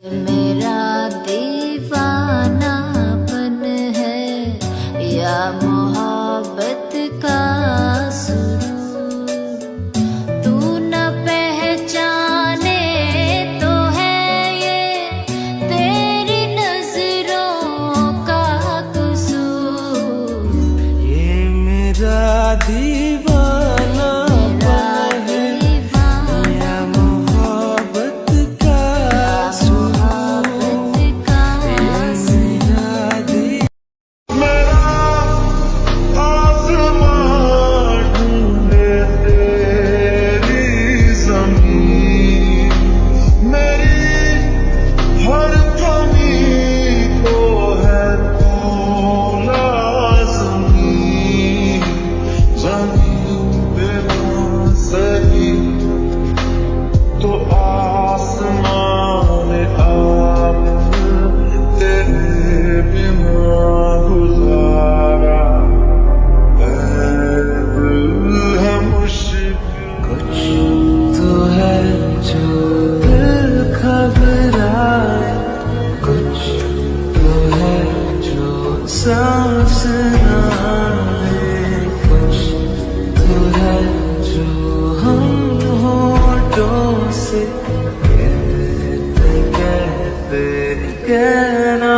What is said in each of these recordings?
मेरा दीवानापन है या मोहब्बत का सुरूर, तू न पहचाने तो है ये तेरी नजरों का कसूर। ये मेरा दीवानापन है या मोहब्बत का सुरूर। ये मेरा आसमां ढूंढे तेरी ज़मीन, मेरी हर कमी को है तू लाज़मी। ज़मीन पे ना सही तो आसमान आप तेरे बिना गुजारा है मुश्किल। कुछ तो है जो दिल घबराए, कुछ तो है जो सांस ना ले, कुछ तो है जो हम होठों से कहते कह ना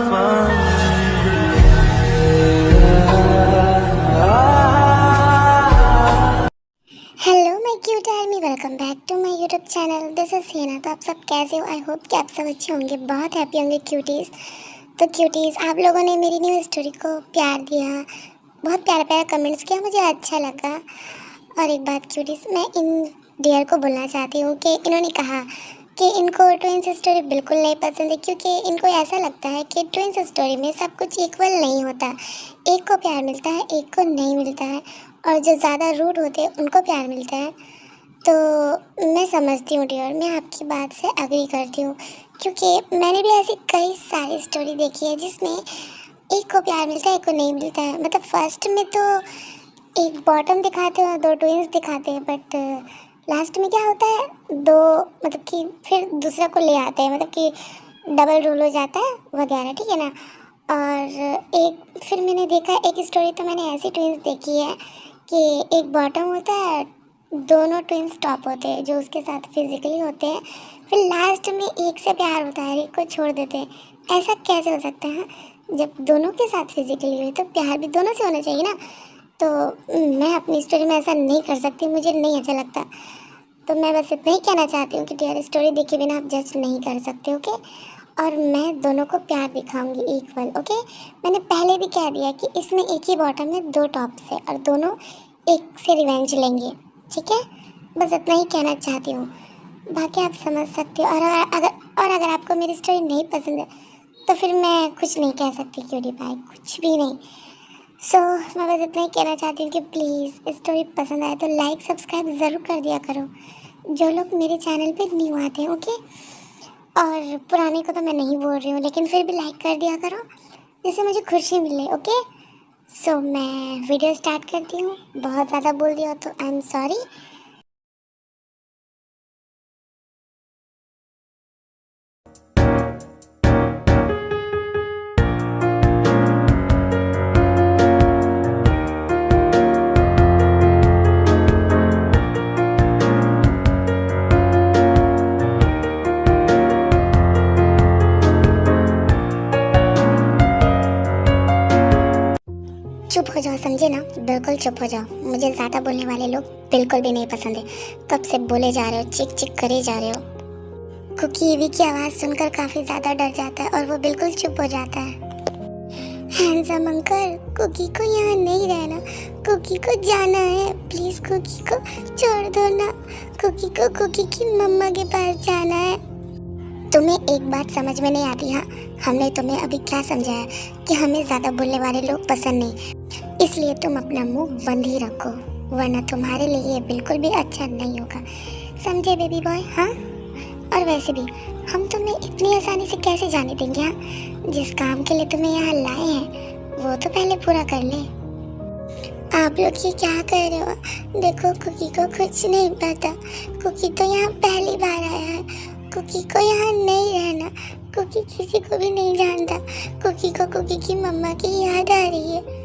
पाए। Hello my cute army, welcome back to my YouTube channel. This is Hina. तो आप सब कैसे हो? आई होप कि आप सब अच्छे होंगे, बहुत हैप्पी होंगे क्यूटीज़। तो क्यूटीज़, आप लोगों ने मेरी न्यू स्टोरी को प्यार दिया, बहुत प्यारा प्यारा कमेंट्स किया, मुझे अच्छा लगा। और एक बात क्यूटीज़, मैं इन डियर को बोलना चाहती हूँ कि इन्होंने कहा कि इनको ट्विंस स्टोरी बिल्कुल नहीं पसंद है, क्योंकि इनको ऐसा लगता है कि ट्विंस स्टोरी में सब कुछ इक्वल नहीं होता। एक को प्यार मिलता है, एक को नहीं मिलता है, और जो ज़्यादा रूड होते हैं उनको प्यार मिलता है। तो मैं समझती हूँ डियर, मैं आपकी बात से एग्री करती हूँ, क्योंकि मैंने भी ऐसी कई सारी स्टोरी देखी है जिसमें एक को प्यार मिलता है, एक को नहीं मिलता है। मतलब फर्स्ट में तो एक बॉटम दिखाते हैं और दो ट्विंस दिखाते हैं, बट लास्ट में क्या होता है, दो मतलब कि फिर दूसरा को ले आते हैं, मतलब कि डबल रूल हो जाता है वगैरह, ठीक है ना। और एक फिर मैंने देखा, एक स्टोरी तो मैंने ऐसी ट्विंस देखी है कि एक बॉटम होता है, दोनों ट्विंस टॉप होते हैं जो उसके साथ फिजिकली होते हैं, फिर लास्ट में एक से प्यार होता है, एक को छोड़ देते हैं। ऐसा कैसे हो सकता है? जब दोनों के साथ फिजिकली हुए तो प्यार भी दोनों से होना चाहिए ना। तो मैं अपनी स्टोरी में ऐसा नहीं कर सकती, मुझे नहीं अच्छा लगता। तो मैं बस इतना ही कहना चाहती हूँ कि डियर, स्टोरी देखे बिना आप जज नहीं कर सकते, ओके। और मैं दोनों को प्यार दिखाऊंगी इक्वल, ओके। मैंने पहले भी कह दिया कि इसमें एक ही बॉटम में दो टॉप्स है और दोनों एक से रिवेंज लेंगे, ठीक है। बस इतना ही कहना चाहती हूँ, बाकी आप समझ सकते हो। और अगर आपको मेरी स्टोरी नहीं पसंद है तो फिर मैं कुछ नहीं कह सकती क्यूटी भाई, कुछ भी नहीं। सो मैं बस इतना ही कहना चाहती हूँ कि प्लीज़ स्टोरी पसंद आए तो लाइक सब्सक्राइब ज़रूर कर दिया करो, जो लोग मेरे चैनल पे न्यू आते हैं, ओके। और पुराने को तो मैं नहीं बोल रही हूँ, लेकिन फिर भी लाइक कर दिया करो, जिससे मुझे खुशी मिले, ओके। सो मैं वीडियो स्टार्ट करती हूँ। बहुत ज़्यादा बोल दिया तो आई एम सॉरी। चुप हो जाओ, समझे ना, बिल्कुल चुप हो जाओ। मुझे ज़्यादा बोलने वाले लोग बिल्कुल भी नहीं पसंद है। कब से बोले जा रहे हो, चिक चिक करे जा रहे हो। कुकी ईवी की आवाज़ सुनकर काफ़ी ज़्यादा डर जाता है और वो बिल्कुल चुप हो जाता है। हैंडसम अंकल, कुकी को यहाँ नहीं रहना, कुकी को जाना है, प्लीज़ कुकी को छोड़ दो ना, कुकी को कुकी की मम्मा के पास जाना है। तुम्हें एक बात समझ में नहीं आती? हाँ, हमने तुम्हें अभी क्या समझाया कि हमें ज़्यादा बोलने वाले लोग पसंद नहीं, इसलिए तुम अपना मुंह बंद ही रखो, वरना तुम्हारे लिए ये बिल्कुल भी अच्छा नहीं होगा, समझे बेबी बॉय? हाँ, और वैसे भी हम तुम्हें इतनी आसानी से कैसे जाने देंगे? हाँ, जिस काम के लिए तुम्हें यहाँ लाए हैं वो तो पहले पूरा कर ले। आप लोग ये क्या कर रहे हो? देखो, कुकी को कुछ नहीं पता, कुकी तो यहाँ पहली बार आया है कुकी को यहाँ नहीं रहना। कुकी किसी को भी नहीं जानता। कुकी को कुकी की मम्मा की याद आ रही है।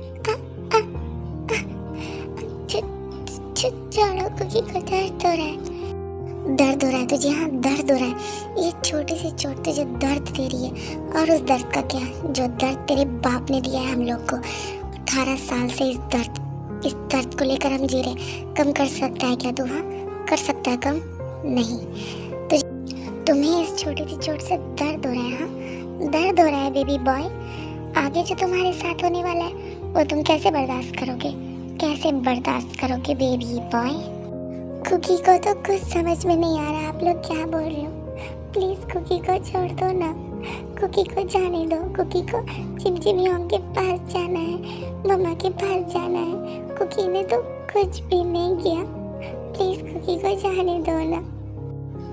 छोड़ो, कुकी को दर्द हो रहा है। दर्द हो रहा है तुझे? हाँ, दर्द हो रहा है। ये छोटी सी चोट तुझे दर्द दे रही है। और उस दर्द का क्या, जो दर्द तेरे बाप ने दिया है हम लोग को। 18 साल से इस दर्द को लेकर हम जी रहे। कम कर सकता है क्या तू? हाँ, कर सकता है कम? नहीं। तुम्हें इस छोटी सी चोट से दर्द हो रहा है? हाँ, दर्द हो रहा है बेबी बॉय। आगे जो तुम्हारे साथ होने वाला है वो तुम कैसे बर्दाश्त करोगे? कैसे बर्दाश्त करोगे बेबी बॉय? कुकी को तो कुछ समझ में नहीं आ रहा आप लोग क्या बोल रहे हो। प्लीज कुकी को छोड़ दो ना। कुकी को जाने दो। कुकी को चिमचिमियों के पास जाना है, मम्मा के पास जाना है। कुकी ने तो कुछ भी नहीं किया। प्लीज कुकी को जाने दो ना।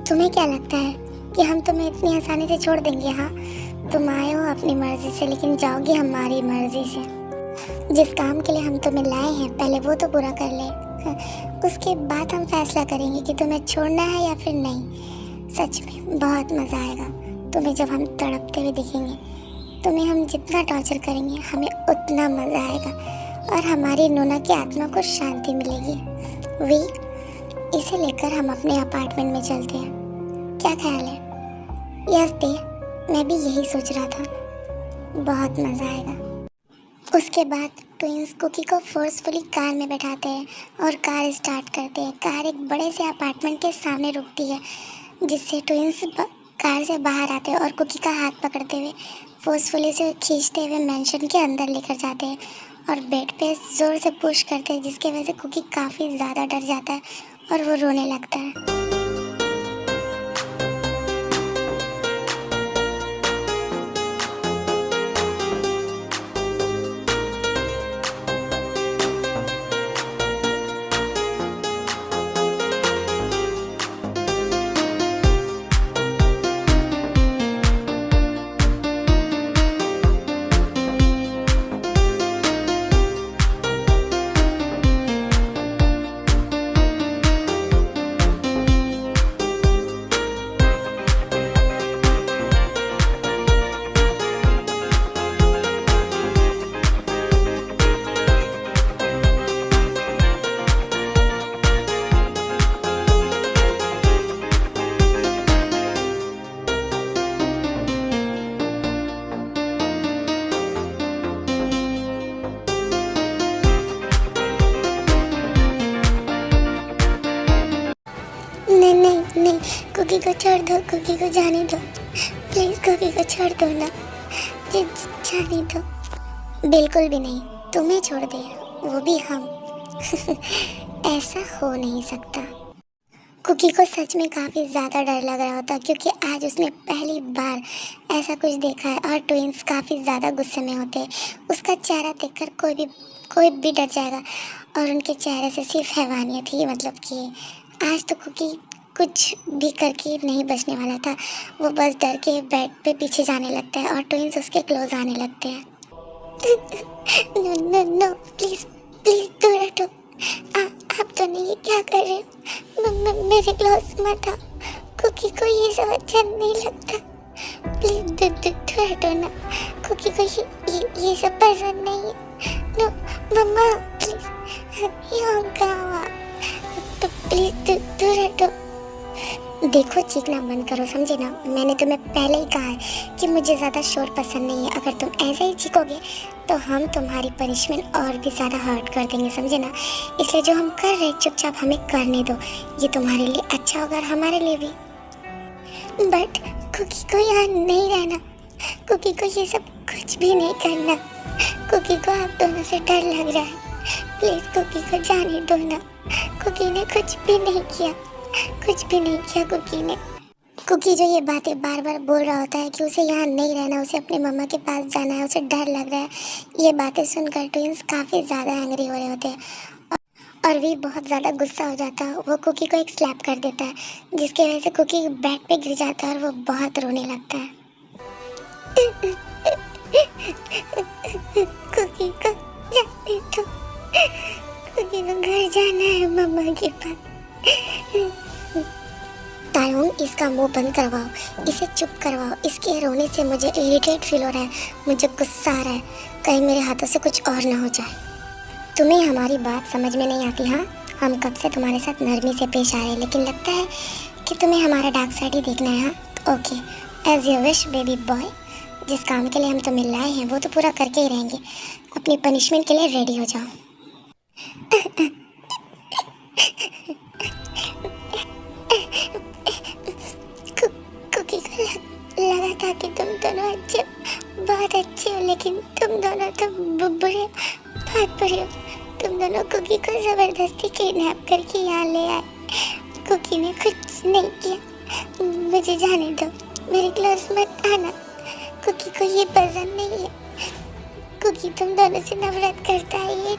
तुम्हें क्या लगता है कि हम तुम्हें इतनी आसानी से छोड़ देंगे? हाँ, तुम आए हो अपनी मर्जी से, लेकिन जाओगे हमारी मर्जी से। जिस काम के लिए हम तुम्हें लाए हैं पहले वो तो पूरा कर ले, उसके बाद हम फैसला करेंगे कि तुम्हें छोड़ना है या फिर नहीं। सच में बहुत मज़ा आएगा तुम्हें जब हम तड़पते हुए दिखेंगे। तुम्हें हम जितना टॉर्चर करेंगे हमें उतना मज़ा आएगा और हमारी नोना की आत्मा को शांति मिलेगी। वी, इसे लेकर हम अपने अपार्टमेंट में चलते हैं। क्या ख्याल है? यस दे, मैं भी यही सोच रहा था। बहुत मज़ा आएगा। उसके बाद ट्विंस कुकी को फोर्सफुली कार में बैठाते हैं और कार स्टार्ट करते हैं। कार एक बड़े से अपार्टमेंट के सामने रुकती है, जिससे ट्विंस कार से बाहर आते हैं और कुकी का हाथ पकड़ते हुए फोर्सफुली उसे खींचते हुए मेंशन के अंदर लेकर जाते हैं और बेड पे ज़ोर से पुश करते हैं, जिसकी वजह से कुकी काफ़ी ज़्यादा डर जाता है और वो रोने लगता है। नहीं, कुकी को छोड़ दो। कुकी को जाने दो। प्लीज कुकी को छोड़ दो ना। जाने दो। बिल्कुल भी नहीं, तुम्हें छोड़ दे, वो भी हम। ऐसा हो नहीं सकता। कुकी को सच में काफ़ी ज़्यादा डर लग रहा होता, क्योंकि आज उसने पहली बार ऐसा कुछ देखा है और ट्विंस काफ़ी ज़्यादा गुस्से में होते हैं। उसका चेहरा देखकर कोई भी डर जाएगा और उनके चेहरे से सिर्फ हैवानियत ही, मतलब कि आज तो कुकी कुछ भी करके नहीं बचने वाला था। वो बस डर के बेड पे पीछे जाने लगता है और ट्विंस उसके क्लोज आने लगते हैं। नो, प्लीज़ दूर हटो। आप तो नहीं, क्या कर रहे हो? मेरे क्लोज मत आओ। कुकी को ये सब अच्छा नहीं लगता। प्लीज दूर हटो ना। कुकी को ये सब पसंद नहीं है। नो मम्मा, प्लीज यहाँ कहाँ? तो प्लीज दूर हटो। देखो, चीखना बंद करो, समझे ना? मैंने तुम्हें पहले ही कहा है कि मुझे ज़्यादा शोर पसंद नहीं है। अगर तुम ऐसे ही चीखोगे तो हम तुम्हारी पनिशमेंट और भी ज़्यादा हर्ट कर देंगे, समझे ना? इसलिए जो हम कर रहे हैं चुपचाप हमें करने दो। ये तुम्हारे लिए अच्छा होगा और हमारे लिए भी। बट कुकी को यहाँ नहीं रहना। कुकी को ये सब कुछ भी नहीं करना। कुकी को आप दोनों से डर लग रहा है। प्लीज़ कुकी को जाने दो ना। कुकी ने कुछ भी नहीं किया कुकी ने। कुकी जो ये बातें बार बार बोल रहा होता है कि उसे यहाँ नहीं रहना, उसे अपनी मम्मा के पास जाना है, उसे डर लग रहा है, ये बातें सुनकर ट्विंस काफ़ी ज़्यादा एंग्री हो रहे होते हैं और भी बहुत ज़्यादा गुस्सा हो जाता है। वो कुकी को एक स्लैप कर देता है, जिसकी वजह से कुकी बेड पे गिर जाता है और वो बहुत रोने लगता है। कुकी को जाने दो। कुकी को घर जाना है मम्मा के पास। तायुंग, इसका मुंह बंद करवाओ, इसे चुप करवाओ। इसके रोने से मुझे इरिटेट फील हो रहा है, मुझे गुस्सा आ रहा है। कहीं मेरे हाथों से कुछ और ना हो जाए। तुम्हें हमारी बात समझ में नहीं आती? हाँ, हम कब से तुम्हारे साथ नरमी से पेश आ रहे हैं, लेकिन लगता है कि तुम्हें हमारा डार्क साइड ही देखना है। हाँ okay, as you wish baby boy. जिस काम के लिए हम तुम्हें लाए हैं वो तो पूरा करके ही रहेंगे। अपनी पनिशमेंट के लिए रेडी हो जाओ। कुकी को लगा था कि तुम दोनों अच्छे, बहुत अच्छे हो, लेकिन तुम दोनों तो बुरे, बहुत बुरे हो। तुम दोनों कुकी को ज़बरदस्ती किडनैप करके यहाँ ले आए। कुकी ने कुछ नहीं किया। मुझे जाने दो, मेरे क्लोज मत आना। कुकी को ये पसंद नहीं है। कुकी तुम दोनों से नफरत करता है। ये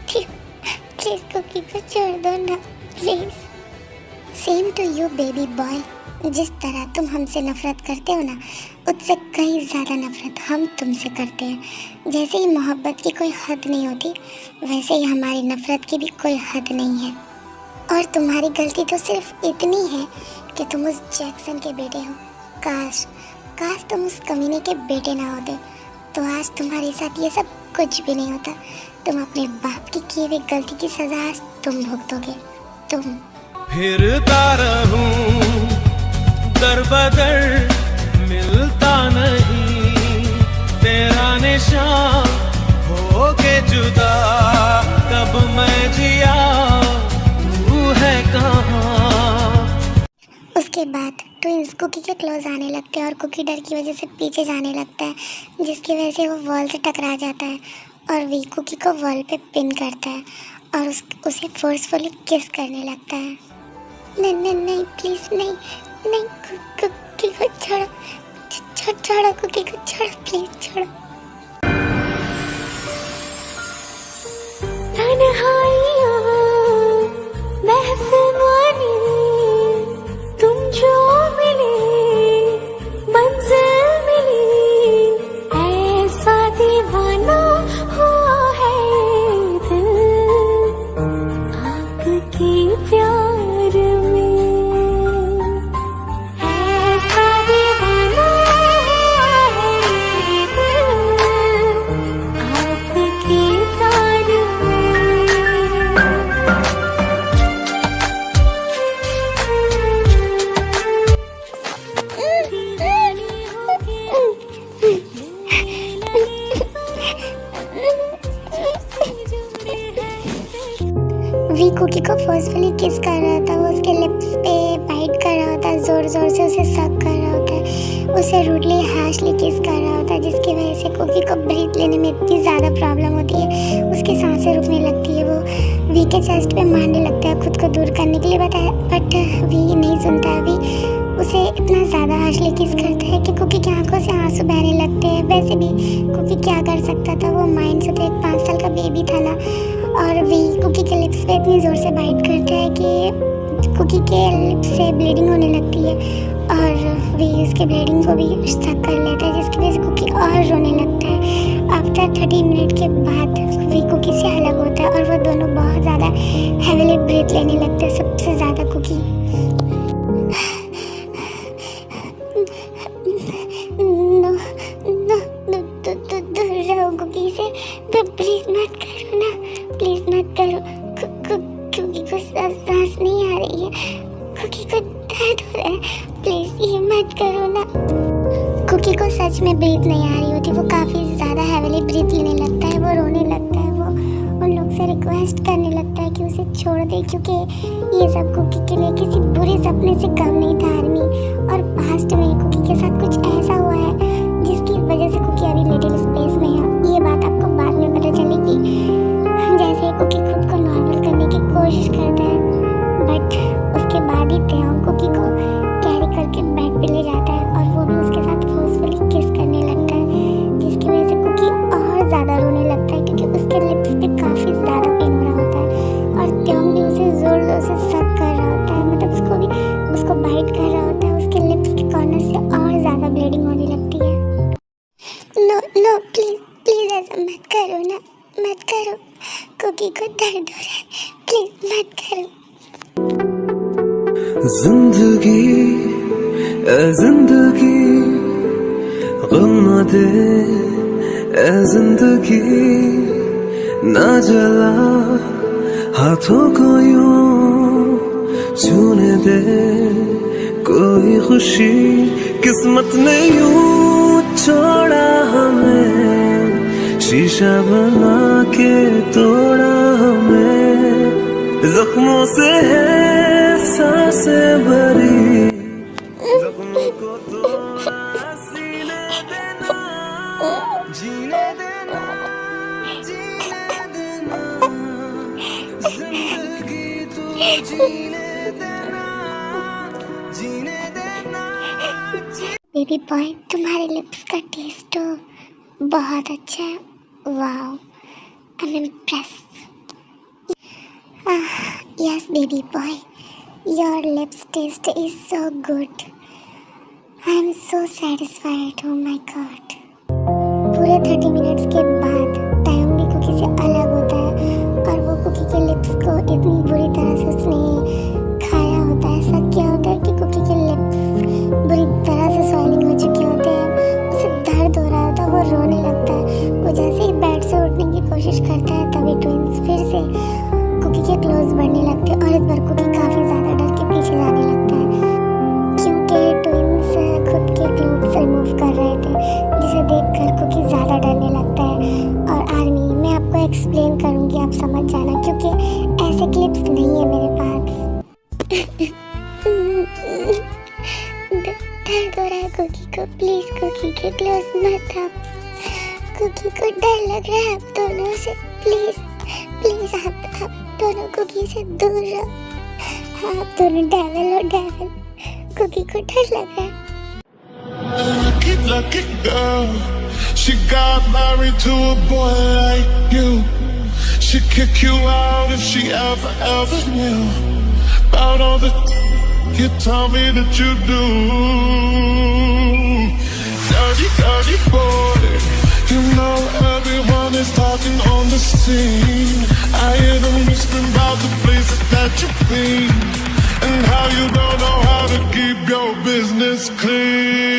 ठीक, प्लीज़ कुकी को छोड़ दो ना, please. Same to you baby boy. जिस तरह तुम हमसे नफरत करते हो ना, उससे कहीं ज़्यादा नफरत हम तुमसे करते हैं। जैसे ही मोहब्बत की कोई हद नहीं होती, वैसे ही हमारी नफरत की भी कोई हद नहीं है। और तुम्हारी गलती तो सिर्फ इतनी है कि तुम उस जैक्सन के बेटे हो। काश तुम उस कमीने के बेटे ना होते, तो आज तुम्हारे साथ ये सब कुछ भी नहीं होता। तुम अपने बाप की किए हुए गलती की सज़ा आज तुम भुगतोगे। तुम फिरता रहूं दर बदर, मिलता नहीं तेरा निशान, हो के जुदा कब मैं जिया, तू है कहाँ। उसके बाद ट्विंस कुकी के क्लोज आने लगते हैं और कुकी डर की वजह से पीछे जाने लगता है, जिसकी वजह से वो वॉल से टकरा जाता है और वी कुकी को वॉल पे पिन करता है और उसे फोर्सफुली किस करने लगता है। नहीं प्लीज़, नहीं कुकी को छोड़ो, कुकी को छोड़ो, प्लीज़ छोड़ो। वी कुकी को फोर्सफुली किस कर रहा था। वो उसके लिप्स पे बाइट कर रहा होता है, ज़ोर ज़ोर से उसे सक कर रहा होता है, उसे रूडली हार्शली किस कर रहा होता है, जिसकी वजह से कुकी को ब्रीथ लेने में इतनी ज़्यादा प्रॉब्लम होती है, उसकी सांसें रुकने लगती है। वो वी के चेस्ट पे मारने लगता है खुद को दूर करने के लिए, बट वी नहीं सुनता है। वी उसे इतना ज़्यादा हार्शली किस करता है कि कुकी की आंखों से आंसू बहने लगते हैं। वैसे भी कुकी क्या कर सकता था, वो माइंड से तो एक 5 साल का बेबी था ना। और वी कुकी के लिप्स पे इतनी ज़ोर से बाइट करता है कि कुकी के लिप्स से ब्लीडिंग होने लगती है और वी उसके ब्लीडिंग को भी सक कर लेता है, जिसकी वजह से कुकी और रोने लगता है। आफ्टर 30 मिनट के बाद वी कुकी से अलग होता है और वो दोनों बहुत ज़्यादा हैवीली ब्रीथ लेने लगते हैं, सबसे ज़्यादा कुकी। दूर रहो कुकी से, प्लीज़ मत करो ना, प्लीज़ मत करो। कुकी को सांस नहीं आ रही है, कुकी को दर्द हो रहा है, प्लीज़ ये मत करो ना। कुकी को सच में ब्रीथ नहीं आ रही होती, वो काफ़ी ज़्यादा हैवीली ब्रीथ लेने लगता है, वो रोने लगता है, वो उन लोग से रिक्वेस्ट करने लगता है कि उसे छोड़ दे, क्योंकि ये सब कुकी के लिए किसी बुरे सपने से कम नहीं था आर्मी। और पास्ट में कुकी के साथ कुछ ऐसा हुआ है जिसकी वजह से कुकी अभी लिटिल स्पेस में है। ये बात आपको बाद में पता चलेगी, जैसे कुकी खुद को नॉर्मल करने की कोशिश करता है, बट उसके बाद ही तायुंग कुकी को कैरी करके बेड पे ले जाता है और वो भी उसके साथ फोर्सफुली किस करने लगता है, जिसकी वजह से कुकी और ज़्यादा रोने लगता है, क्योंकि उसके लिप्स पे काफ़ी ज़्यादा पेन हो रहा होता है और तायुंग भी उसे ज़ोर ज़ोर से सक कर रहा होता है, मतलब उसको बाइट कर रहा होता है, उसके लिप्स के कॉर्नर से और ज़्यादा ब्लीडिंग होने लगती है। नो प्लीज़ ऐसा मत करो ना, मत करो, कुकी को दर्द हो रहा है, प्लीज़ मत करो। जिंदगी ए जिंदगी गम न दे ए जिंदगी ना जला हाथों को यूं छूने दे कोई खुशी किस्मत ने यूं छोड़ा हमें शीशा बना के तोड़ा हमें जख्मों से है सांसें भरी जख्मों को तोड़ा सीने देना जीने देना जीने देना जिंदगी तू जीने देना जीने देना बेबी बॉय, तुम्हारे लिप्स का टेस्ट तो बहुत अच्छा है। Wow, I am impressed. Yes baby boy, your lips taste is so good. I am so satisfied. Oh my god. पूरे 30 मिनट्स के बाद टाइम भी कुकी से अलग होता है और वो कुकी के लिप्स को इतनी बुरी तरह से उसने खाया होता है। ऐसा क्या होता है कि कुकी के लिप्स बुरी तरह से स्वेलिंग हो चुके होते हैं, उसे दर्द हो रहा होता है, वो रोने लगता है। वो जैसे ही बेड से उठने की कोशिश करता है तभी ट्विंस फिर से कुकी के क्लोज बढ़ने लगते हैं और इस बार कुकी काफ़ी ज़्यादा डर के पीछे जाने लगता है क्योंकि ट्विंस खुद के क्लोथ्स रिमूव कर रहे थे, जिसे देखकर कुकी ज़्यादा डरने लगता है। और आर्मी, मैं आपको एक्सप्लेन करूँगी, आप समझ जाना, क्योंकि ऐसे क्लिप्स नहीं है मेरे पास। दर्द हो रहा है कुकी को, प्लीज कुकी के क्लोज मत आप। कुकी को डर लग रहा है आप दोनों से, प्लीज प्लीज आप दोनों कुकी से दूर रहो। आप दोनों डेविल और डेविल, कुकी को डर लग रहा है। Lucky, lucky girl, she got married to a boy like you. She'd kick you out if she ever knew about all the you tell me that you do. Dirty, dirty boy, you know everyone is talking on the scene. I hear them whispering about the places that you've been and how you don't know how to keep your business clean.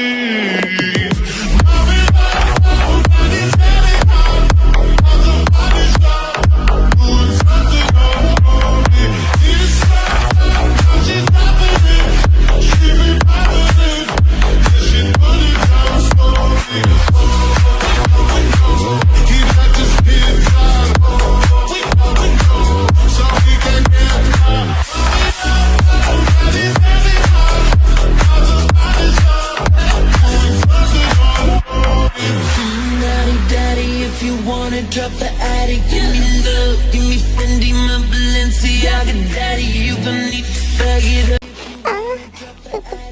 Drop the attic, give me love, give me Fendi, my Balenciaga daddy. You gonna need to bag it up.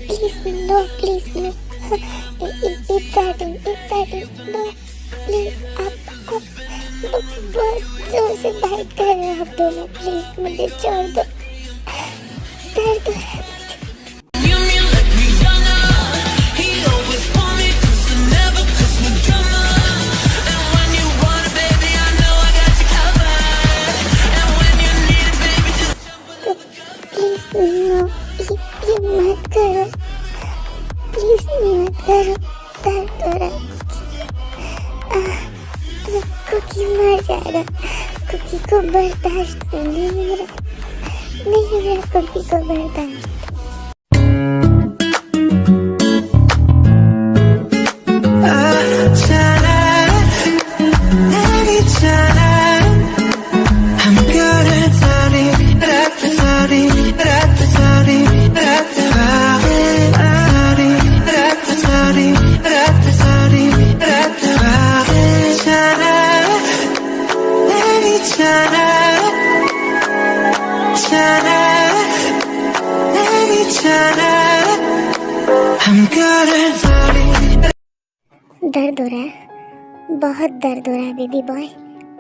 Please no, please no. It's hurting, no, please up. बहुत जोर से bite कर रहे हो आप दोनों, please मुझे छोड़ दो, दर्द हो रहा है। मत करो, प्लीज मत करो, दर्द हो रहा है। कुकी मर जाएगा, कुकी को बर्दाश्त नहीं हो रहा, कुकी को बर्दाश्त। दर्द हो रहा है, बहुत दर्द हो रहा है बेबी बॉय।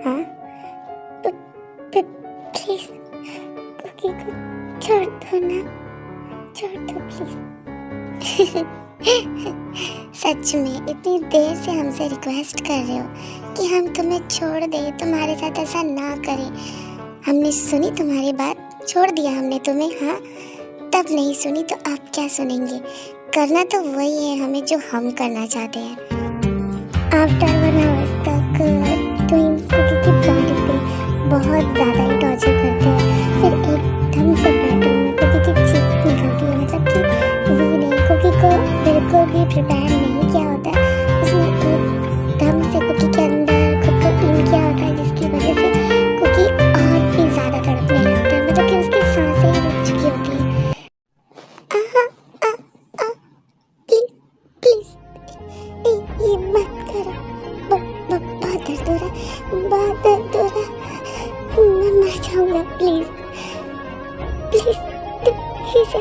हाँ प्लीज कुकी को छोड़ दो ना, छोड़ दो प्लीज। सच में इतनी देर से हमसे रिक्वेस्ट कर रहे हो कि हम तुम्हें छोड़ दें, तुम्हारे साथ ऐसा ना करें। हमने सुनी तुम्हारी बात, छोड़ दिया हमने तुम्हें। हाँ, तब नहीं सुनी तो आप क्या सुनेंगे? करना तो वही है हमें जो हम करना चाहते हैं। आफ्टर 1 आवर्स तक ट्विंस कुकी की बॉडी पे बहुत ज़्यादा ही टॉर्चर करते हैं। फिर एकदम से बेडरूम में कुकी की चीख निकलती है, मतलब कि वो नहीं, कुकी को बिल्कुल भी प्रिपेयर नहीं किया होता है। उसने एकदम से कुकी के अंदर खुद को इन किया होता है, जिसकी वजह से कुकी और भी ज़्यादा तड़पने लगता है, मतलब कि उसकी सांसें ही रुक चुकी होती है। प्लीज प्लीज ये मत करो, बहुत दर्द हो रहा है, बहुत दर्द हो रहा है, मैं मर जाऊंगा। प्लीज प्लीज इसे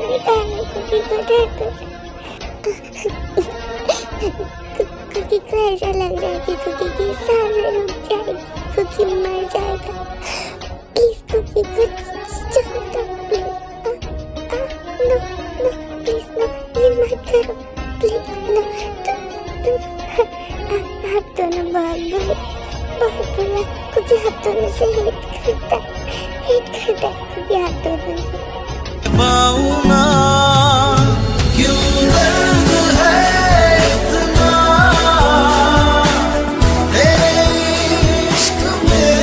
निकालो, कुकी को दर्द हो रहा है। कुकी को ऐसा लग रहा है कि कुकी की सांसें रुक जाएगी, कुकी मर जाएगा। प्लीज कुकी को छोड़ दो, please. No no please no, ये मत करो प्लीज नो। आप दोनों बहुत बुरा क्योंकि आप दोनों से हेट करता है क्योंकि आप दोनों से। पाऊना क्यों दर्द है इतना तेरे इश्क में,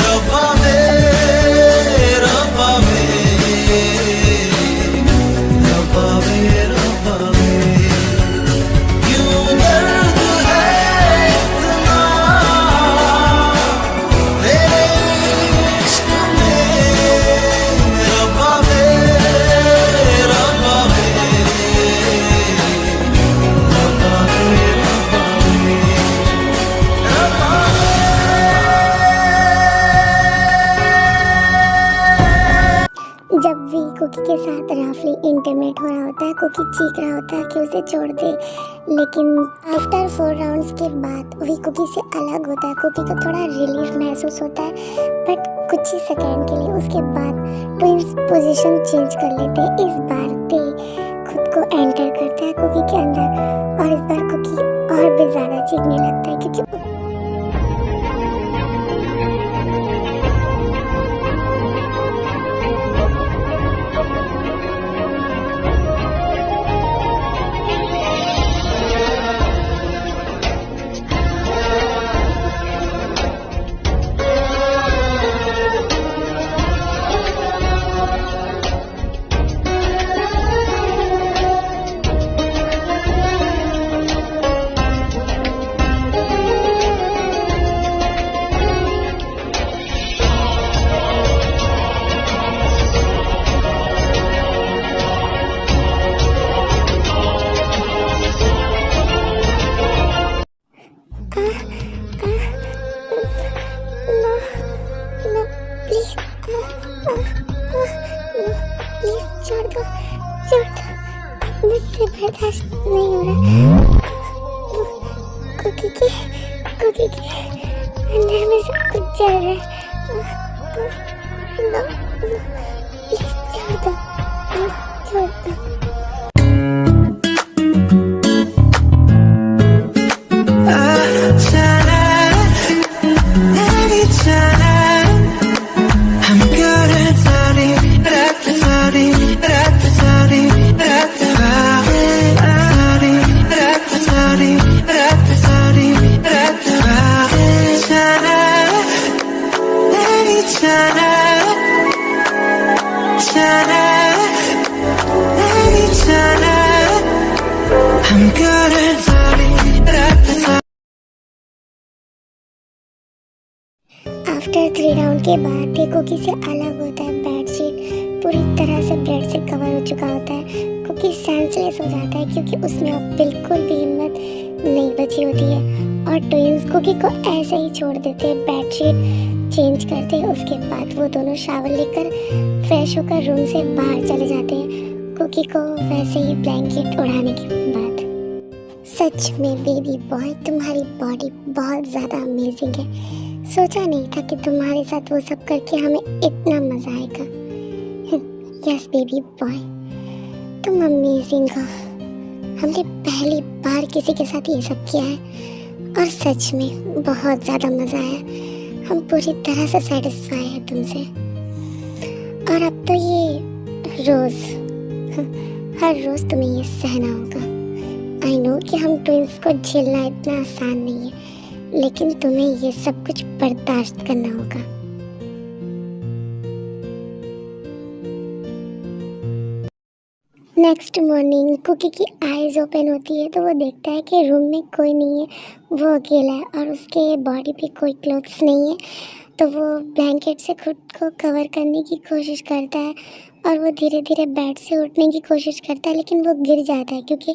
रब्बा में रब्बा में रब्बा में रब्बा में, क्यों दर्द है इतना तेरे इश्क में, रब्बा में रब्बा में रब्बा में रब्बा जब भी कुकी के साथ राफली इंटीमेट हो रहा होता है, कुकी चीख रहा होता है कि उसे छोड़ दे, लेकिन आफ्टर 4 राउंड्स के बाद वही कुकी से अलग होता है। कुकी को थोड़ा रिलीफ महसूस होता है, बट कुछ ही सेकेंड के लिए। उसके बाद ट्विंस पोजीशन चेंज कर लेते हैं। इस बार ते खुद को एंटर करता है कुकी के अंदर, और इस बार कुकी और भी ज़्यादा चीखने लगता है क्योंकि नो प्लीज छोड़ दो, मुझसे बर्दाश्त नहीं हो रहा। कुकी के अंदर में सब कुछ जल रहा है। नो प्लीज छोड़ दो, प्लीज छोड़ दो। आफ्टर 3 राउंड के बाद ते कुकी से अलग होता है। बेडशीट पूरी तरह से ब्लड से कवर हो चुका होता है। कुकी सेंसलेस हो जाता है क्योंकि उसमें अब बिल्कुल भी हिम्मत नहीं बची होती है, और ट्विंस कुकी को ऐसे ही छोड़ देते हैं। बेडशीट चेंज करते हैं, उसके बाद वो दोनों शावर लेकर फ्रेश होकर रूम से बाहर चले जाते हैं, कुकी को वैसे ही ब्लैंकेट उड़ाने के बाद। सच में बेबी बॉय, तुम्हारी बॉडी बहुत ज़्यादा अमेजिंग है। सोचा नहीं था कि तुम्हारे साथ वो सब करके हमें इतना मज़ा आएगा। यस बेबी बॉय, तुम अमेजिंग हो। हमने पहली बार किसी के साथ ये सब किया है, और सच में बहुत ज़्यादा मज़ा आया। हम पूरी तरह से सेटिस्फाई हैं तुमसे। और अब तो ये रोज़ हर रोज़ तुम्हें ये सहना होगा। आई नो कि हम ट्विंस को झेलना इतना आसान नहीं है, लेकिन तुम्हें ये सब कुछ बर्दाश्त करना होगा। नेक्स्ट मॉर्निंग कुकी की आईज ओपन होती है तो वो देखता है कि रूम में कोई नहीं है, वो अकेला है और उसके बॉडी पे कोई क्लोथ्स नहीं है। तो वो ब्लैंकेट से खुद को कवर करने की कोशिश करता है और वो धीरे धीरे बेड से उठने की कोशिश करता है, लेकिन वो गिर जाता है क्योंकि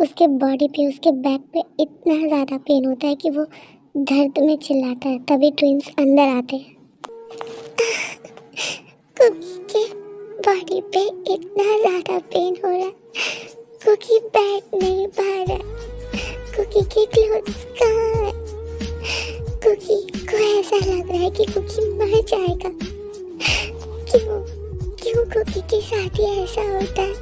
उसके बॉडी पे, उसके बैक पे इतना ज़्यादा पेन होता है कि वो दर्द में चिल्लाता है। तभी ट्विंस अंदर आते हैं। कुकी के बॉडी पे इतना ज़्यादा पेन हो रहा है, कुकी बैठ नहीं पा रहा है। कुकी के क्लोथ्स कहाँ है? कुकी को ऐसा लग रहा है कि कुकी मर जाएगा। क्यों कुकी के साथ ही ऐसा होता है?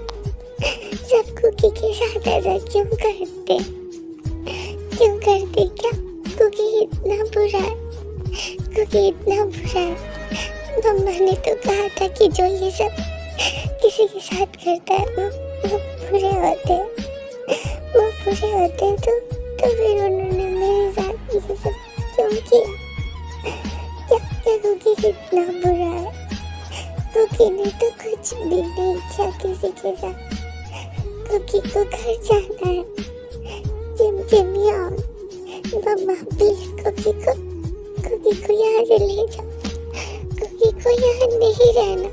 सब कुकी के साथ ऐसा क्यों करते? क्या कुकी इतना बुरा है? कुकी इतना बुरा है? मम्मा ने तो कहा था कि जो ये सब किसी के साथ करता है वो बुरे होते हैं। तो फिर उन्होंने मेरे साथ ये सब क्यों किया? क्या कुकी इतना बुरा है? कुकी ने तो कुछ भी नहीं किया किसी के साथ। कुकी को घर जाना है। जिम यार, मम्मा प्लीज कुकी को यहाँ से ले जाओ। कुकी को यहाँ नहीं रहना।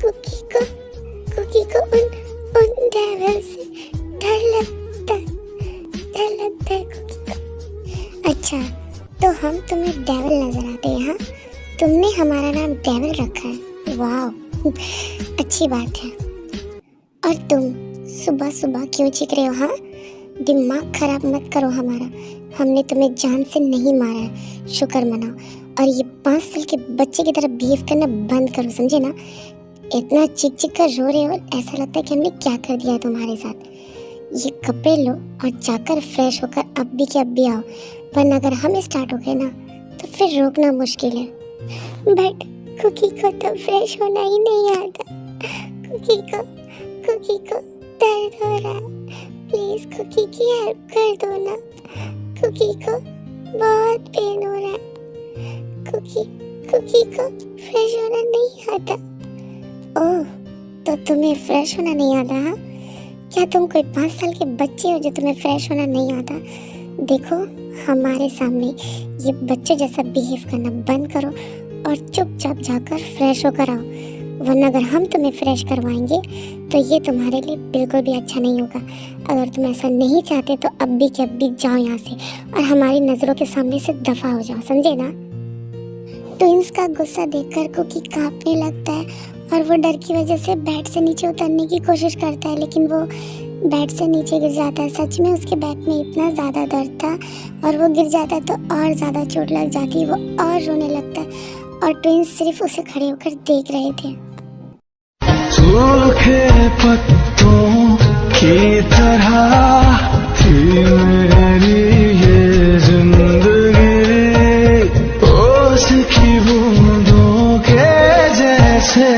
कुकी को उन डेविल से डर लगता है कुकी को। अच्छा, तो हम तुम्हें डेविल नजर आते हैं? हाँ, तुमने हमारा नाम डेविल रखा है। वाह, अच्छी बात है। और तुम सुबह सुबह क्यों चीख रहे हो? हाँ, दिमाग खराब मत करो हमारा। हमने तुम्हें जान से नहीं मारा है, शुक्र मनाओ। और ये 5 साल के बच्चे की तरह बिहेव करना बंद करो, समझे ना? इतना चिक कर रो रहे हो, ऐसा लगता है कि हमने क्या कर दिया है तुम्हारे साथ। ये कपड़े लो और जाकर फ्रेश होकर अब भी के अब भी आओ, वरना अगर हम स्टार्ट हो गए ना तो फिर रोकना मुश्किल है। बट कुकी को तो फ्रेश होना ही नहीं आता। कुकी को दर्द हो रहा है। प्लीज कुकी की हेल्प कर दो ना। कुकी को बहुत पेन हो रहा है। कुकी को फ्रेश होना नहीं आता। ओह, तो तुम्हें फ्रेश होना नहीं आता? हाँ, क्या तुम कोई 5 साल के बच्चे हो जो तुम्हें फ्रेश होना नहीं आता? देखो, हमारे सामने ये बच्चे जैसा बिहेव करना बंद करो और चुपचाप जाकर फ्रेश होकर आओ, वरना अगर हम तुम्हें फ्रेश करवाएंगे तो ये तुम्हारे लिए बिल्कुल भी अच्छा नहीं होगा। अगर तुम ऐसा नहीं चाहते तो अब भी के अब भी जाओ यहाँ से और हमारी नज़रों के सामने से दफा हो जाओ, समझे ना? ट्विंस का गुस्सा देखकर कुकी कांपने लगता है और वो डर की वजह से बेड से नीचे उतरने की कोशिश करता है, लेकिन वो बेड से नीचे गिर जाता है। सच में उसके बैक में इतना ज़्यादा दर्द था और वो गिर जाता है तो और ज़्यादा चोट लग जाती है। वो और रोने लगता है और ट्विंस सिर्फ उसे खड़े होकर देख रहे थे। सूखे पत्तों की तरह थी मेरी ये जिंदगी, ओस की बूंदों के जैसे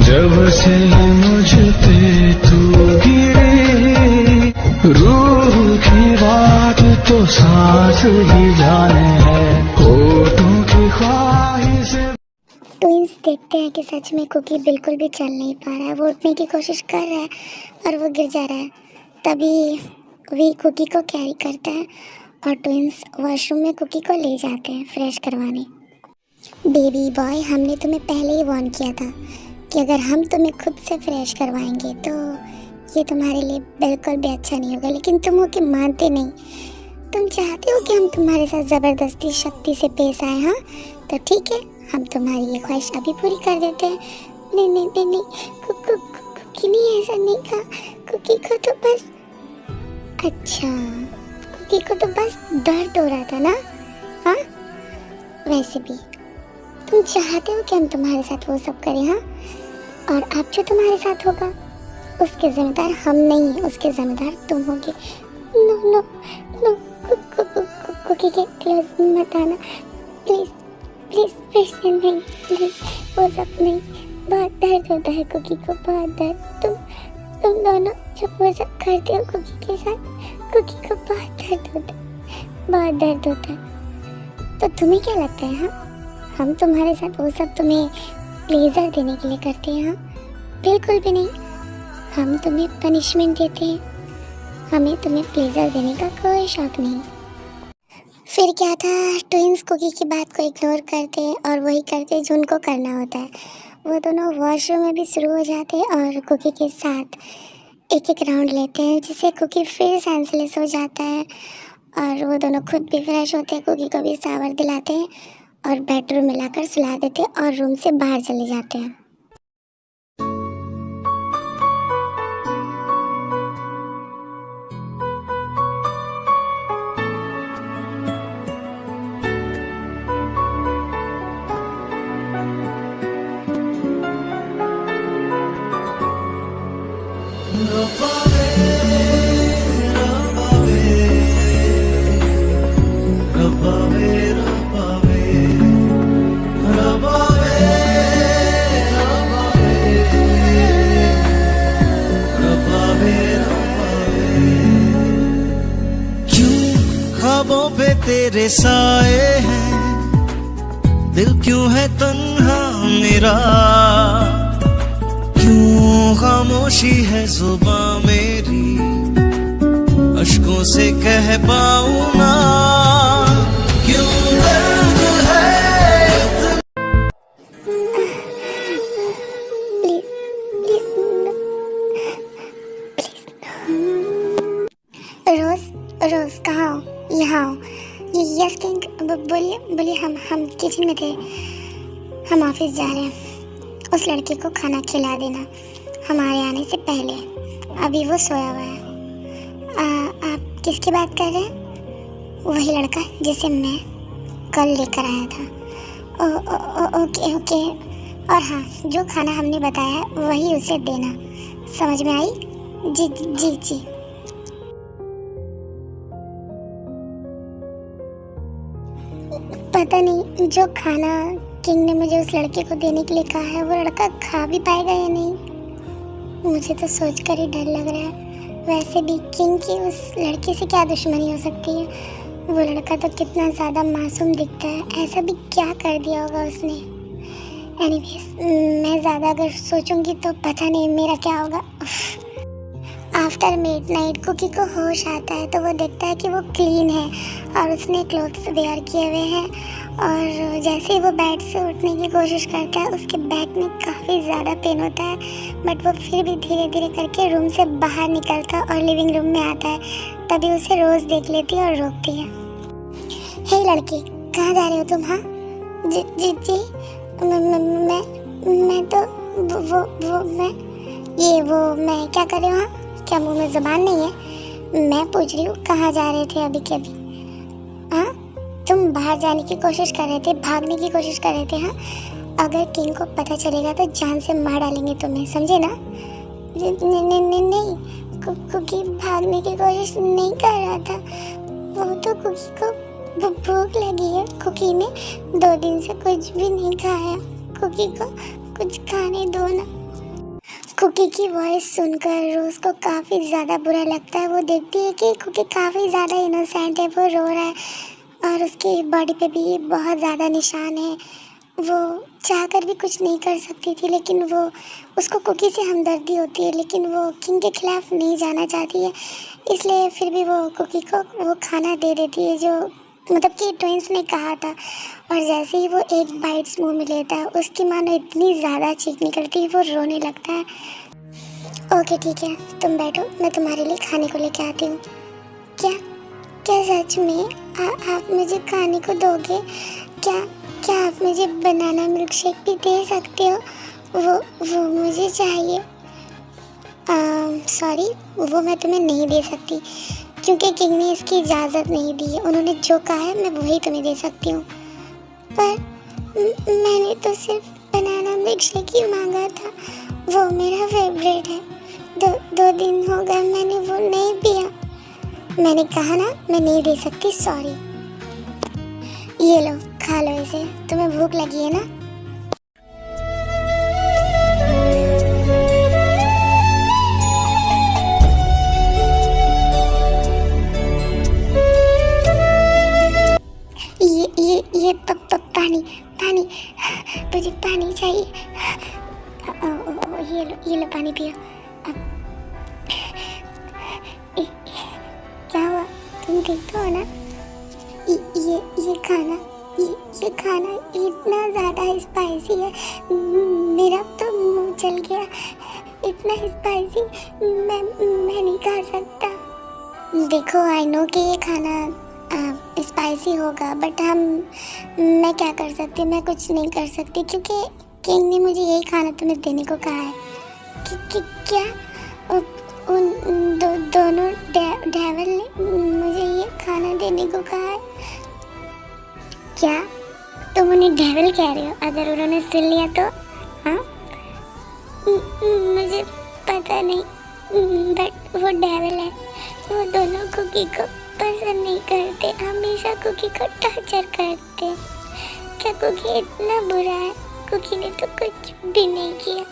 जब से मुझ पे तू गिरी। रूह की बात तो सांस ही जाने है, होठों की ख्वाहिश। ट्विंस देखते हैं कि सच में कुकी बिल्कुल भी चल नहीं पा रहा है। वो उठने की कोशिश कर रहा है और वो गिर जा रहा है। तभी वी कुकी को कैरी करता है और ट्विंस वॉशरूम में कुकी को ले जाते हैं फ्रेश करवाने। बेबी बॉय, हमने तुम्हें पहले ही वार्न किया था कि अगर हम तुम्हें खुद से फ्रेश करवाएंगे तो ये तुम्हारे लिए बिल्कुल भी अच्छा नहीं होगा, लेकिन तुम हो कि मानते नहीं। तुम चाहते हो कि हम तुम्हारे साथ ज़बरदस्ती शक्ति से पेश आए? हाँ, तो ठीक है, हम तुम्हारी ये ख्वाहिश अभी पूरी कर देते हैं। नहीं, कुकी ने ऐसा नहीं कहा। कुकी को तो बस, अच्छा, कुकी को तो बस दर्द हो रहा था ना? हाँ, वैसे भी तुम चाहते हो कि हम तुम्हारे साथ वो सब करें? हाँ, और अब जो तुम्हारे साथ होगा उसके जिम्मेदार हम नहीं, उसके जिम्मेदार तुम होगे। नो, कुकी के क्लोज मत आना प्लीज, फिर से नहीं, वो सब नहीं, बहुत दर्द होता है कुकी को, बहुत दर्द। तुम दोनों जब मजा करते हो कुकी के साथ, कुकी को बहुत दर्द होता है, बहुत दर्द होता है। तो तुम्हें क्या लगता है? हाँ, हम तुम्हारे साथ वो सब तुम्हें प्लेजर देने के लिए करते हैं? हाँ, बिल्कुल भी नहीं। हम तुम्हें पनिशमेंट देते हैं, हमें तुम्हें प्लेजर देने का कोई शौक नहीं। फिर क्या था, ट्विंस कुकी की बात को इग्नोर करते और वही करते जो उनको करना होता है। वो दोनों वॉशरूम में भी शुरू हो जाते हैं और कुकी के साथ एक एक राउंड लेते हैं, जिससे कुकी फिर सेंसलेस हो जाता है। और वो दोनों खुद भी फ्रेश होते हैं, कुकी को भी शावर दिलाते हैं और बेडरूम में लाकर सुला देते हैं और रूम से बाहर चले जाते हैं। ख्वाबों पे तेरे साए हैं, दिल क्यों है तन्हा मेरा, क्यों खामोशी है जुबां मेरी, अश्कों से कह पाऊं ना, क्यों दर्द है। रोज कहाँ हो? यहाँ हो। यस किंग, बोलिए। हम किचन में थे, हम ऑफिस जा रहे हैं। उस लड़के को खाना खिला देना हमारे आने से पहले, अभी वो सोया हुआ है। आप किसकी बात कर रहे हैं? वही लड़का जिसे मैं कल लेकर आया था। ओके। और हाँ, जो खाना हमने बताया वही उसे देना, समझ में आई? जी। पता नहीं जो खाना किंग ने मुझे उस लड़के को देने के लिए कहा है वो लड़का खा भी पाएगा या नहीं, मुझे तो सोचकर ही डर लग रहा है। वैसे भी किंग की उस लड़के से क्या दुश्मनी हो सकती है? वो लड़का तो कितना ज़्यादा मासूम दिखता है, ऐसा भी क्या कर दिया होगा उसने। एनीवेज, मैं ज़्यादा अगर सोचूंगी तो पता नहीं मेरा क्या होगा। आफ्टर मिडनाइट कुकी को होश आता है तो वो देखता है कि वो क्लीन है और उसने क्लोथ्स वेयर किए हुए हैं। और जैसे ही वो बेड से उठने की कोशिश करता है उसके बैक में काफ़ी ज़्यादा पेन होता है, बट वो फिर भी धीरे धीरे करके रूम से बाहर निकलता और लिविंग रूम में आता है। तभी उसे रोज़ देख लेती है और रोकती है। हे लड़की, कहाँ जा रहे हो तुम? हाँ जी मैं तो मैं क्या कर रही हूँ? हाँ, क्या मुंह में ज़ुबान नहीं है? मैं पूछ रही हूँ कहाँ जा रहे थे अभी के अभी? हाँ, तुम बाहर जाने की कोशिश कर रहे थे, भागने की कोशिश कर रहे थे। हाँ, अगर किंग को पता चलेगा तो जान से मार डालेंगे तुम्हें, समझे ना? नहीं, कुकी भागने की कोशिश नहीं कर रहा था, वो तो कुकी को भूख लगी है। कुकी ने 2 दिन से कुछ भी नहीं खाया, कुकी को कुछ खाने दो ना। कुकी की वॉइस सुनकर रोज को काफ़ी ज़्यादा बुरा लगता है। वो देखती है कि कुकी काफ़ी ज़्यादा इनोसेंट है, वो रो रहा है और उसकी बॉडी पे भी बहुत ज़्यादा निशान है। वो चाहकर भी कुछ नहीं कर सकती थी, लेकिन वो उसको कुकी से हमदर्दी होती है, लेकिन वो किंग के खिलाफ़ नहीं जाना चाहती है, इसलिए फिर भी वो कुकी को वो खाना दे देती है जो मतलब कि ट्विंस ने कहा था। और जैसे ही वो एक बाइट्स मुंह में लेता है उसकी मानो इतनी ज़्यादा चीख निकलती है, वो रोने लगता है। ओके ठीक है, तुम बैठो, मैं तुम्हारे लिए खाने को लेके आती हूँ। क्या सच में आप मुझे खाने को दोगे? क्या आप मुझे बनाना मिल्क शेक भी दे सकते हो? वो मुझे चाहिए। सॉरी, वो मैं तुम्हें नहीं दे सकती क्योंकि किंग ने इसकी इजाज़त नहीं दी है। उन्होंने जो कहा है मैं वही तुम्हें दे सकती हूँ। पर मैंने तो सिर्फ बनाना मिल्क शेक ही मांगा था, वो मेरा फेवरेट है। 2 दिन हो गए मैंने वो नहीं पिया। मैंने कहा ना मैं नहीं दे सकती, सॉरी। ये लो, खा लो इसे, तुम्हें भूख लगी है ना? ये लो पानी पियो। अब क्या हुआ, तुम ठीक तो हो ना? ये खाना ये खाना इतना ज़्यादा स्पाइसी है, मेरा तो मुंह जल गया। इतना स्पाइसी मैं नहीं खा सकता। देखो आई नो कि ये खाना स्पाइसी होगा, बट मैं क्या कर सकती हूँ? मैं कुछ नहीं कर सकती क्योंकि किंग ने मुझे यही खाना तुम्हें देने को कहा है। क्या उन दोनों डेविल ने मुझे ये खाना देने को कहा है? क्या तुम उन्हें डेविल कह रहे हो? अगर उन्होंने सुन लिया तो? हाँ, मुझे पता नहीं, बट वो डेविल है। वो दोनों कुकी को पसंद नहीं करते, हमेशा कुकी को टॉर्चर करते। क्या कुकी इतना बुरा है? कुकी ने तो कुछ भी नहीं किया।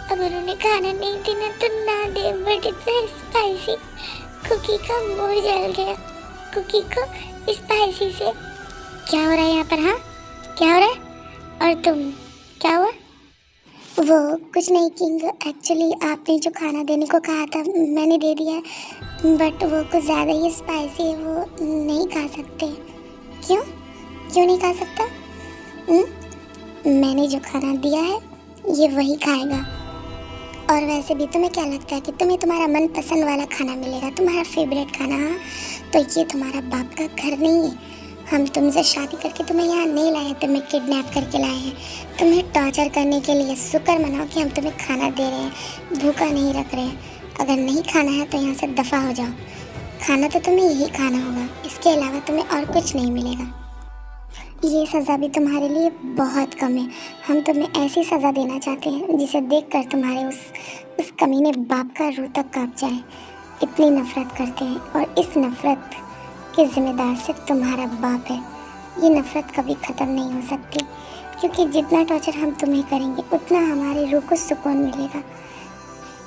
अगर उन्हें खाना नहीं देना तो ना दे, बट इतना स्पाइसी, कुकी का मुंह जल गया। कुकी को स्पाइसी से क्या हो रहा है यहाँ पर? हाँ, क्या हो रहा है? और तुम, क्या हुआ? वो कुछ नहीं किंग, एक्चुअली आपने जो खाना देने को कहा था मैंने दे दिया है, बट वो कुछ ज़्यादा ही स्पाइसी है, वो नहीं खा सकते। क्यों नहीं खा सकता? मैंने जो खाना दिया है ये वही खाएगा। और वैसे भी तुम्हें क्या लगता है कि तुम्हें तुम्हारा मनपसंद वाला खाना मिलेगा, तुम्हारा फेवरेट खाना? हाँ, तो ये तुम्हारा बाप का घर नहीं है। हम तुमसे शादी करके तुम्हें यहाँ नहीं लाए, तुम्हें किडनैप करके लाए हैं, तुम्हें टॉर्चर करने के लिए। शुक्र मनाओ कि हम तुम्हें खाना दे रहे हैं, भूखा नहीं रख रहे हैं। अगर नहीं खाना है तो यहाँ से दफ़ा हो जाओ। खाना तो तुम्हें यही खाना होगा, इसके अलावा तुम्हें और कुछ नहीं मिलेगा। ये सज़ा भी तुम्हारे लिए बहुत कम है। हम तुम्हें ऐसी सज़ा देना चाहते हैं जिसे देखकर तुम्हारे उस कमीने बाप का रूह तक कांप जाए। इतनी नफ़रत करते हैं और इस नफ़रत के ज़िम्मेदार सिर्फ तुम्हारा बाप है। ये नफ़रत कभी ख़त्म नहीं हो सकती, क्योंकि जितना टॉर्चर हम तुम्हें करेंगे उतना हमारी रूह को सुकून मिलेगा।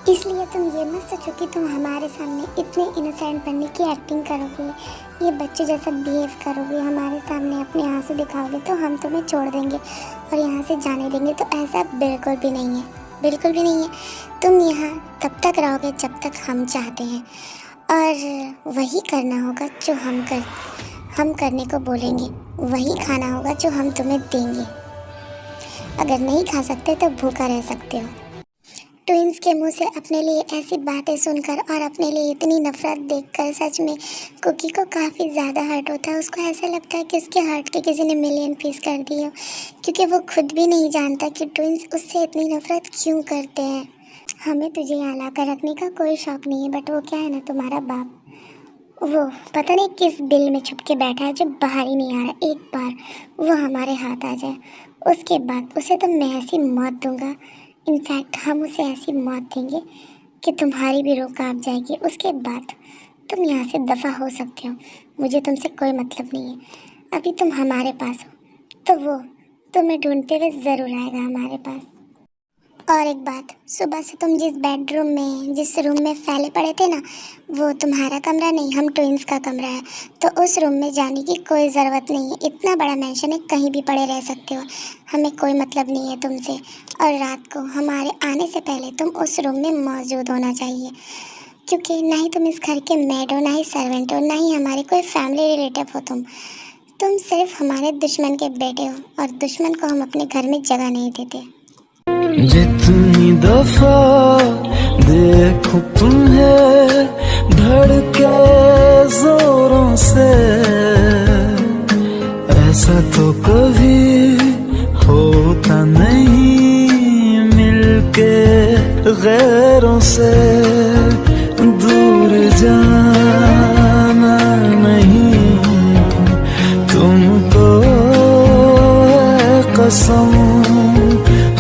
इसलिए तुम ये मत सोचो कि तुम हमारे सामने इतने इनोसेंट बनने की एक्टिंग करोगे, ये बच्चे जैसा बिहेव करोगे, हमारे सामने अपने आंसू दिखाओगे तो हम तुम्हें छोड़ देंगे और यहाँ से जाने देंगे। तो ऐसा बिल्कुल भी नहीं है, बिल्कुल भी नहीं है। तुम यहाँ तब तक रहोगे जब तक हम चाहते हैं, और वही करना होगा जो हम करने को बोलेंगे, वही खाना होगा जो हम तुम्हें देंगे। अगर नहीं खा सकते तो भूखा रह सकते हो। ट्विंस के मुंह से अपने लिए ऐसी बातें सुनकर और अपने लिए इतनी नफ़रत देखकर सच में कुकी को काफ़ी ज़्यादा हर्ट होता है। उसको ऐसा लगता है कि उसके हार्ट के किसी ने मिलियन पीस कर दिए हो, क्योंकि वो खुद भी नहीं जानता कि ट्विंस उससे इतनी नफ़रत क्यों करते हैं। हमें तुझे यहाँ ला कर रखने का कोई शौक़ नहीं है, बट वो क्या है ना, तुम्हारा बाप वो पता नहीं किस बिल में छुप के बैठा है जो बाहर ही नहीं आ रहा। एक बार वो हमारे हाथ आ जाए उसके बाद उसे तो मैं ऐसी मौत दूंगा। इनफैक्ट हम उसे ऐसी मौत देंगे कि तुम्हारी भी रूह कांप जाएगी। उसके बाद तुम यहाँ से दफ़ा हो सकते हो, मुझे तुमसे कोई मतलब नहीं है। अभी तुम हमारे पास हो तो वो तुम्हें ढूंढते हुए ज़रूर आएगा हमारे पास। और एक बात, सुबह से तुम जिस रूम में फैले पड़े थे ना, वो तुम्हारा कमरा नहीं, हम ट्विंस का कमरा है। तो उस रूम में जाने की कोई ज़रूरत नहीं है। इतना बड़ा मैंशन है, कहीं भी पड़े रह सकते हो, हमें कोई मतलब नहीं है तुमसे। और रात को हमारे आने से पहले तुम उस रूम में मौजूद होना चाहिए, क्योंकि ना ही तुम इस घर के मेड हो, ना ही सर्वेंट हो, ना ही हमारे कोई फैमिली रिलेटिव हो। तुम सिर्फ हमारे दुश्मन के बेटे हो, और दुश्मन को हम अपने घर में जगह नहीं देते। जितनी दफा देखो तुम्हें धड़के जोरों से, ऐसा तो कभी होता नहीं मिलके गैरों से। दूर जाना नहीं तुमको कसम,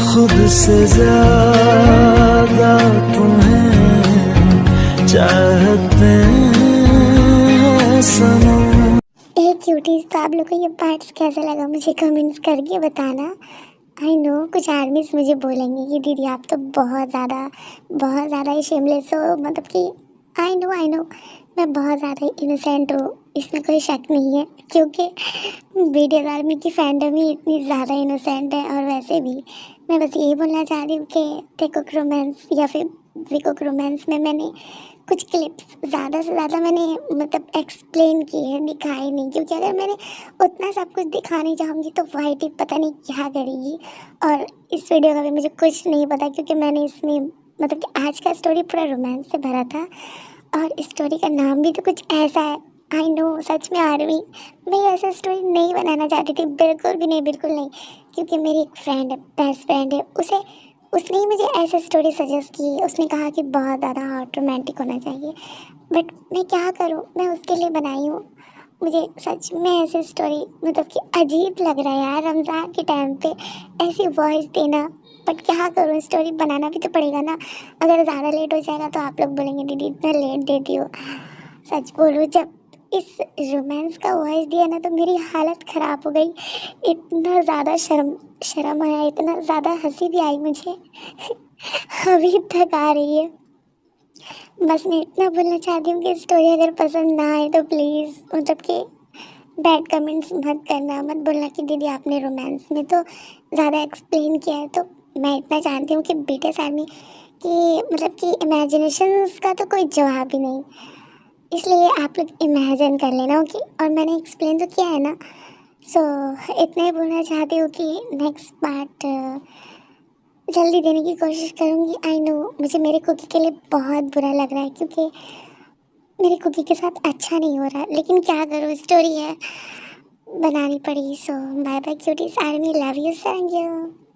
खुद से ज्यादा तुम्हें चाहते हैं सनम। क्यूटीज, तो आप लोग को ये पार्ट्स कैसा लगा मुझे कमेंट्स करके बताना। आई नो कुछ आर्मीज मुझे बोलेंगे कि दीदी आप तो बहुत ज़्यादा ही शेमलेस हो, मतलब कि आई नो मैं बहुत ज़्यादा इनोसेंट हूँ, इसमें कोई शक नहीं है, क्योंकि BTS आर्मी की फैंडम ही इतनी ज़्यादा इनोसेंट है। और वैसे भी मैं बस यही बोलना चाह रही हूँ कि टेकुक रोमांस या फिर विकुक रोमांस में मैंने कुछ क्लिप्स ज़्यादा से ज़्यादा मैंने मतलब एक्सप्लेन किए हैं, दिखाए नहीं, क्योंकि अगर मैंने उतना सब कुछ दिखाने जाऊँगी तो वाईटी पता नहीं क्या करेगी। और इस वीडियो का भी मुझे कुछ नहीं पता, क्योंकि मैंने इसमें मतलब कि आज का स्टोरी पूरा रोमांस से भरा था और स्टोरी का नाम भी तो कुछ ऐसा है। आई नो, सच में आर्मी, मैं ऐसा स्टोरी नहीं बनाना चाहती थी, बिल्कुल भी नहीं, बिल्कुल नहीं। क्योंकि मेरी एक फ्रेंड है, बेस्ट फ्रेंड है, उसने ही मुझे ऐसे स्टोरी सजेस्ट की। उसने कहा कि बहुत ज़्यादा हॉट रोमांटिक होना चाहिए, बट मैं क्या करूँ, मैं उसके लिए बनाई हूँ। मुझे सच में ऐसी स्टोरी मतलब कि अजीब लग रहा है यार, रमज़ान के टाइम पे ऐसी वॉइस देना, बट क्या करूँ, स्टोरी बनाना भी तो पड़ेगा ना। अगर ज़्यादा लेट हो जाएगा तो आप लोग बोलेंगे दीदी इतना लेट देती हो। सच बोलूँ, जब इस रोमांस का वॉइस दिया ना तो मेरी हालत ख़राब हो गई। इतना ज़्यादा शर्म आया, इतना ज़्यादा हंसी भी आई मुझे अभी तक आ रही है। बस मैं इतना बोलना चाहती हूँ कि स्टोरी अगर पसंद ना आए तो प्लीज़ मतलब कि बैड कमेंट्स मत करना, मत बोलना कि दीदी आपने रोमांस में तो ज़्यादा एक्सप्लेन किया है। तो मैं इतना जानती हूँ कि बीटीएस आर्मी की मतलब कि इमेजिनेशंस का तो कोई जवाब ही नहीं, इसलिए आप लोग इमेजिन कर लेना। ओके, और मैंने एक्सप्लेन तो किया है ना। सो इतना ही बोलना चाहती हूँ कि नेक्स्ट पार्ट जल्दी देने की कोशिश करूँगी। आई नो मुझे मेरे कुकी के लिए बहुत बुरा लग रहा है, क्योंकि मेरे कुकी के साथ अच्छा नहीं हो रहा, लेकिन क्या करूँ, स्टोरी है, बनानी पड़ी। So bye bye cuties army, love you, thank you.